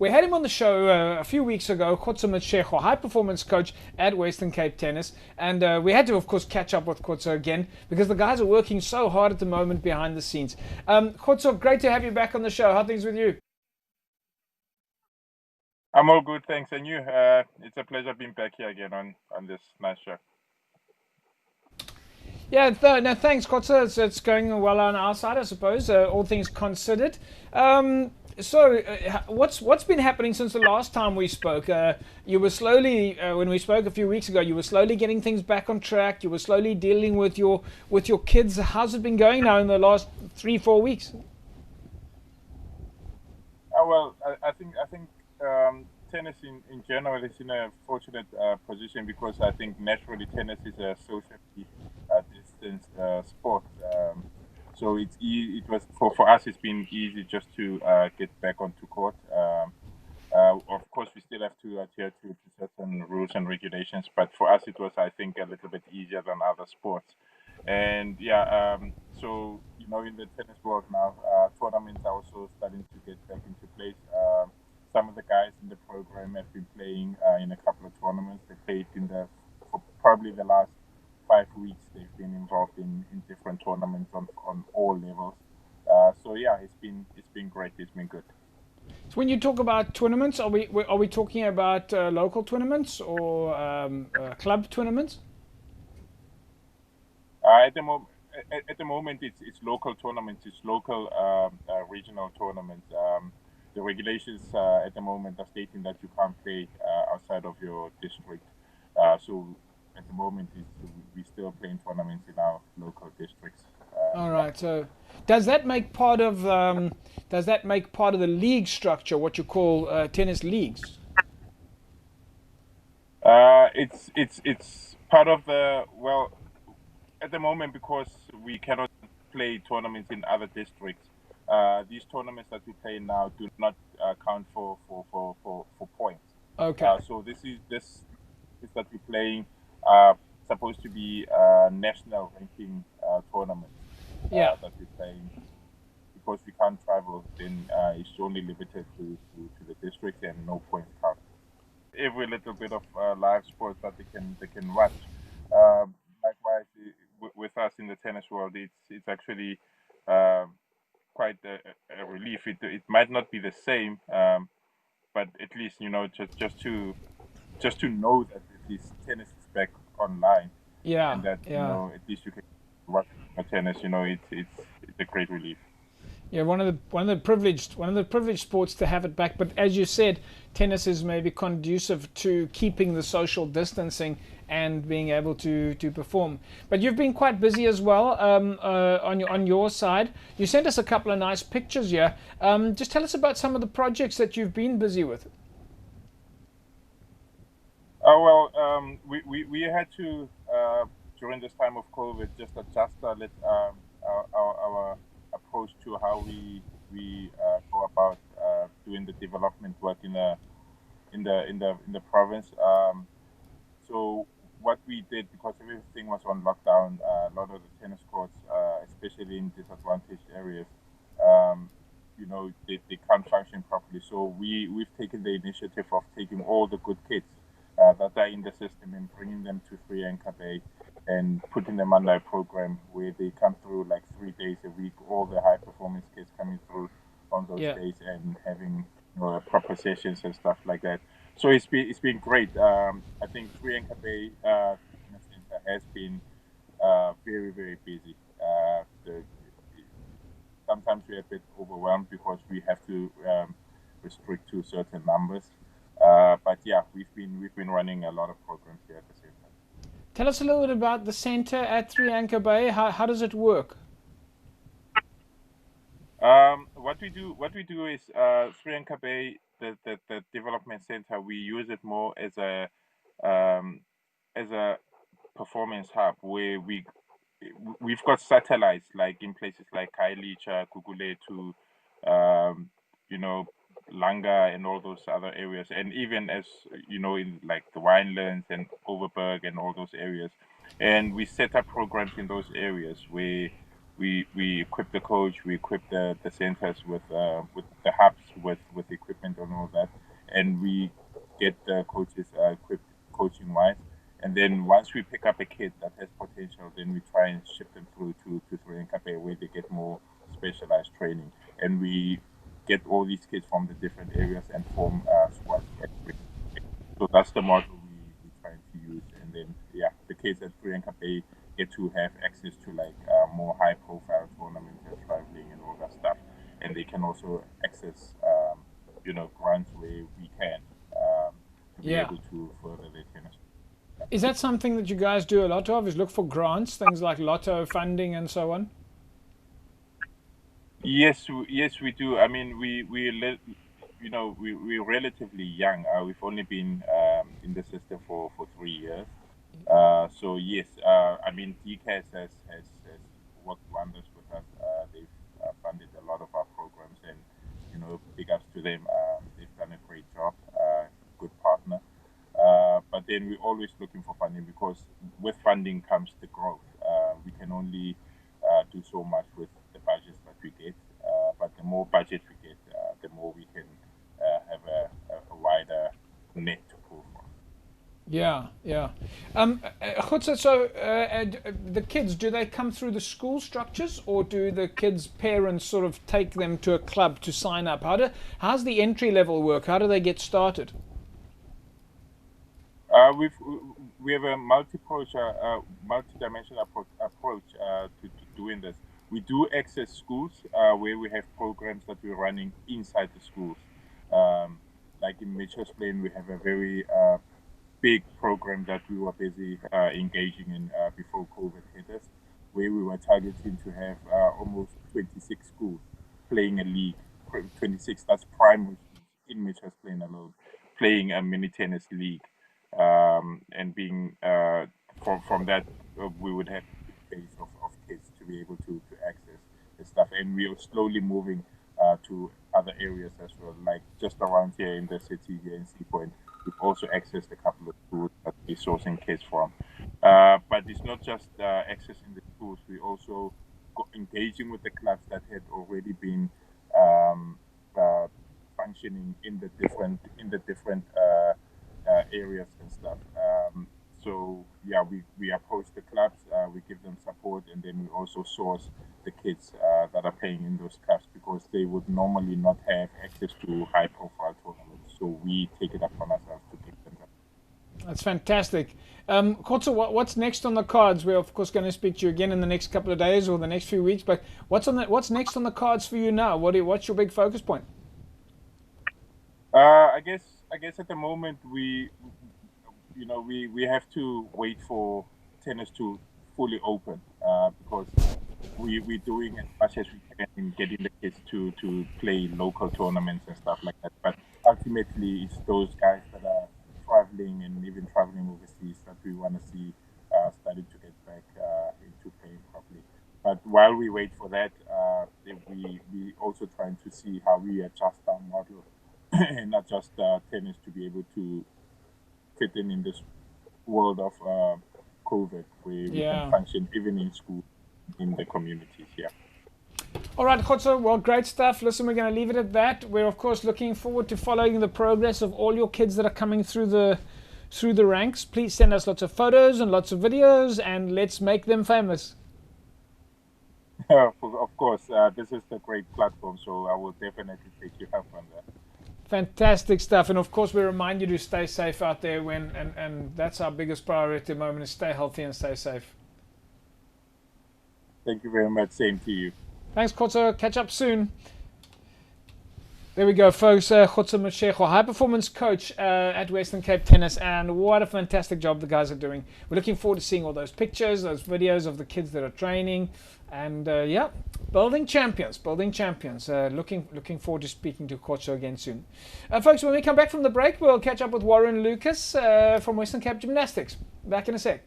We had him on the show a few weeks ago, Kgoto Matshego, high performance coach at Western Cape Tennis. And we had to, of course, catch up with Kgoto again because the guys are working so hard at the moment behind the scenes. Kgoto, great to have you back on the show. How are things with you? I'm all good, thanks. And you? It's a pleasure being back here again on this nice show. Yeah, no, thanks, Kgoto. It's going well on our side, I suppose, all things considered. What's been happening since the last time we spoke? You were slowly, when we spoke a few weeks ago, you were slowly getting things back on track. You were slowly dealing with your kids. How's it been going now in the last 3-4 weeks? I think tennis in general is in a fortunate position because I think naturally tennis is a socially distanced sport. So it was for us. It's been easy just to get back onto court. Of course, we still have to adhere to certain rules and regulations, but for us, it was, I think, a little bit easier than other sports. And yeah, so in the tennis world now, tournaments are also starting to get back into place. Some of the guys in the program have been playing in a couple of tournaments. They played for probably the last 5 weeks. They've been involved in different tournaments on all levels. So yeah, it's been great. It's been good. So when you talk about tournaments, are we talking about local tournaments or club tournaments? At the moment, it's local tournaments. It's local regional tournaments. The regulations at the moment are stating that you can't play outside of your district. So at the moment, we still playing tournaments in our local districts. All Yeah. right. So does that make part of the league structure, what you call tennis leagues? It's part of the well at the moment because we cannot play tournaments in other districts. These tournaments that we play now do not count for points. Okay. So this that we're playing are supposed to be national ranking tournaments Yeah. that we're playing because we can't travel. Then it's only limited to the district and no points count. Every little bit of live sports that they can watch. Likewise, with us in the tennis world, it's actually um, quite a relief. It might not be the same, but at least just to know that at least tennis is back online, Yeah. and that Yeah. at least you can watch tennis. It's a great relief. Yeah, one of the privileged sports to have it back. But as you said, tennis is maybe conducive to keeping the social distancing and being able to perform. But you've been quite busy as well on your side. You sent us a couple of nice pictures here. Just tell us about some of the projects that you've been busy with. We had to during this time of COVID just adjust our approach to how we go about doing the development work in the province. So what we did, because everything was on lockdown, a lot of the tennis courts, especially in disadvantaged areas, um, they can't function properly. So we've taken the initiative of taking all the good kids that are in the system and bringing them to Free Anchor Bay and putting them under a program where they come through like 3 days a week, all the high performance kids coming through on those Yeah. days and having proper sessions and stuff like that. So it's been great. I think Free Anchor Bay Fitness Center has been very very busy. Sometimes we're a bit overwhelmed because we have to restrict to certain numbers. But yeah, we've been running a lot of programs here at the same time. Tell us a little bit about the center at Three Anchor Bay. How does it work? What we do is Sri Lanka Bay, the development center. We use it more um, as a performance hub where we've got satellites like in places like Kailicha, Kukuletu, um, you know, Langa, and all those other areas, and even as in like the Winelands and Overberg and all those areas, and we set up programs in those areas where we equip the coach, we equip the centers with the hubs with equipment and all that, and we get the coaches equipped coaching wise. And then once we pick up a kid that has potential, then we try and ship them through to 3NKP where they get more specialized training. And we get all these kids from the different areas and form squads. So that's the model we trying to use. And then yeah, the kids at 3NKP get to have access to like more high profile tournaments and traveling and all that stuff. And they can also access grants where we can to be able to further their tennis. Is that something that you guys do a lot of? Is look for grants, things like lotto funding and so on? Yes, we do. I mean, we're relatively young. We've only been in the system for 3 years. So yes, I mean, DCAS has worked wonders with us. They've funded a lot of our programs, and big ups to them. They've done a great job. Good partner. But then we're always looking for funding because with funding comes the growth. We can only do so much with the budgets that we get. But the more budget we get, the more we can have a wider net to pull from. Yeah. Kgoto, so the kids, do they come through the school structures, or do the kids' parents sort of take them to a club to sign up? How's the entry level work? How do they get started? We have a multi-dimensional approach to doing this. We do access schools where we have programs that we're running inside the schools. Like in Mitchell's Plain, we have a very big program that we were busy engaging in before COVID hit us, where we were targeting to have almost 26 schools playing a league. 26, that's primary schools in Mitchell's Plain alone, playing a mini tennis league. And being from that, we would have a base of kids to be able to access the stuff. And we are slowly moving to other areas as well, like just around here in the city here in Sea Point. We've also accessed a couple of schools that we're sourcing kids from. But it's not just accessing the schools, we also engaging with the clubs that had already been functioning in the different areas and stuff. So yeah, we approach the clubs, we give them support, and then we also source the kids that are playing in those clubs because they would normally not have access to high profile tournaments. So we take it upon ourselves to give them that. That's fantastic. Kgoto, what's next on the cards? We're of course going to speak to you again in the next couple of days or the next few weeks. But what's next on the cards for you now? What's your big focus point? I guess at the moment we have to wait for tennis to fully open because we're doing as much as we can in getting the kids to play local tournaments and stuff like that. But ultimately, it's those guys that are traveling and even traveling overseas that we want to see starting to get back into playing properly. But while we wait for that, we also trying to see how we adjust our model and not just tennis to be able to fit in this world of COVID, where we can function even in school, in the communities. Yeah. All right, Kgoto, well, great stuff. Listen, we're going to leave it at that. We're of course looking forward to following the progress of all your kids that are coming through the ranks. Please send us lots of photos and lots of videos, and let's make them famous. Of course, this is a great platform, so I will definitely take your help on that. Fantastic stuff. And of course, we remind you to stay safe out there and that's our biggest priority at the moment, is stay healthy and stay safe. Thank you very much. Same to you. Thanks, Kgoto. Catch up soon. There we go, folks. Kgoto Matshego, high performance coach at Western Cape Tennis, and what a fantastic job the guys are doing. We're looking forward to seeing all those pictures, those videos of the kids that are training, and yeah, building champions. Looking forward to speaking to Kgoto again soon. Folks, when we come back from the break, we'll catch up with Warren Lucas from Western Cape Gymnastics. Back in a sec.